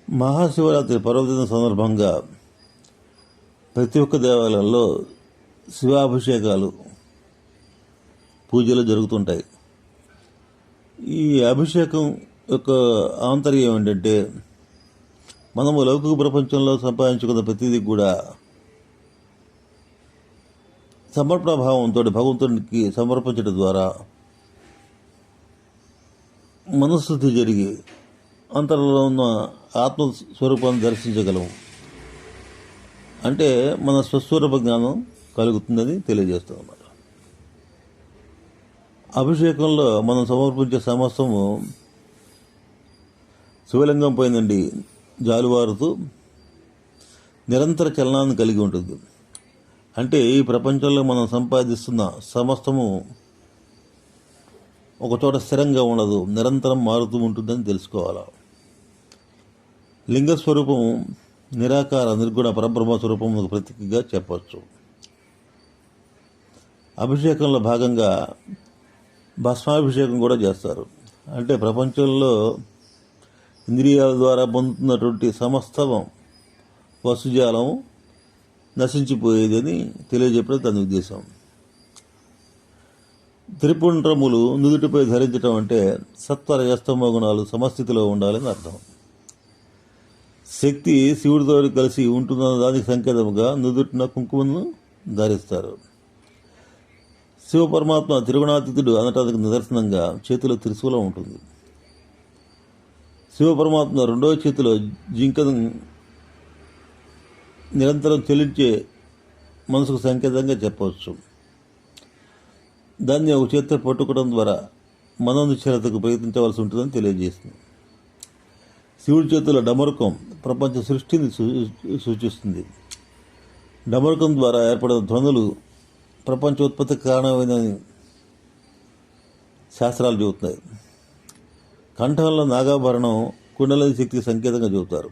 మహాశివరాత్రి పర్వదిన సందర్భంగా ప్రతి ఒక్క దేవాలయంలో శివాభిషేకాలు పూజలు జరుగుతుంటాయి. ఈ అభిషేకం యొక్క ఆంతర్యం ఏంటంటే, మనము లౌకిక ప్రపంచంలో సంపాదించుకున్న ప్రతిదీ కూడా సమర్పణ భావంతో భగవంతునికి సమర్పించడం ద్వారా మనస్థితి జరిగి అంతరంలో ఉన్న ఆత్మస్వరూపాన్ని దర్శించగలము. అంటే మన స్వస్వరూప జ్ఞానం కలుగుతుందని తెలియజేస్తాం అన్నమాట. అభిషేకంలో మనం సమర్పించే సమస్తము శివలింగం పైనండి జాలువారుతూ నిరంతర చలనాన్ని కలిగి ఉంటుంది. అంటే ఈ ప్రపంచంలో మనం సంపాదిస్తున్న సమస్తము ఒకచోట స్థిరంగా ఉండదు, నిరంతరం మారుతూ ఉంటుందని తెలుసుకోవాలి. లింగస్వరూపం నిరాకార నిర్గుణ పరబ్రహ్మ స్వరూపం ప్రతీకగా చెప్పవచ్చు. అభిషేకంలో భాగంగా భస్మాభిషేకం కూడా చేస్తారు. అంటే ప్రపంచంలో ఇంద్రియాల ద్వారా పొందుతున్నటువంటి సమస్తం వస్తుజాలం నశించిపోయేదని తెలియజెప్పడం దాని ఉద్దేశం. త్రిపుండ్రములు నుదుటిపై ధరించడం అంటే సత్వ రజస్తమో గుణాలు సమస్థితిలో ఉండాలని అర్థం. శక్తి శివుడితో కలిసి ఉంటున్న దానికి సంకేతముగా నుదుటిన కుంకుమను ధరిస్తారు. శివ పరమాత్మ త్రిగుణాతీతుడు అనటానికి నిదర్శనంగా చేతిలో త్రిశూలం ఉంటుంది. శివ పరమాత్మ రెండవ చేతిలో జింకను నిరంతరం చెల్లించే మనసుకు సంకేతంగా చెప్పవచ్చు. దాన్ని ఒక చేతితో పట్టుకోవడం ద్వారా మనోనిశ్చలతకు ప్రయత్నించవలసి ఉంటుందని తెలియజేస్తుంది. శివుడి చేతుల డమరుకం ప్రపంచ సృష్టిని సూచిస్తుంది. డమరుకం ద్వారా ఏర్పడిన ధ్వనులు ప్రపంచ ఉత్పత్తికి కారణమైనని శాస్త్రాలు చెబుతున్నాయి. కంఠంలో నాగాభరణం కుండలిని శక్తికి సంకేతంగా చెబుతారు.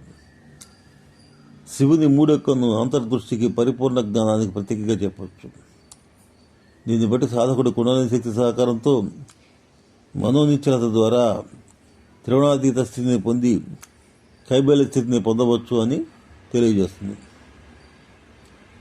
శివుని మూడెక్కను అంతర్దృష్టికి పరిపూర్ణ జ్ఞానానికి ప్రతీకగా చెప్పవచ్చు. దీన్ని బట్టి సాధకుడు కుండలిని శక్తి సహకారంతో మనోనిశ్చలత ద్వారా త్రిగుణాతీత స్థితిని పొంది కైబల్య స్థితిని పొందవచ్చు అని తెలియజేస్తుంది.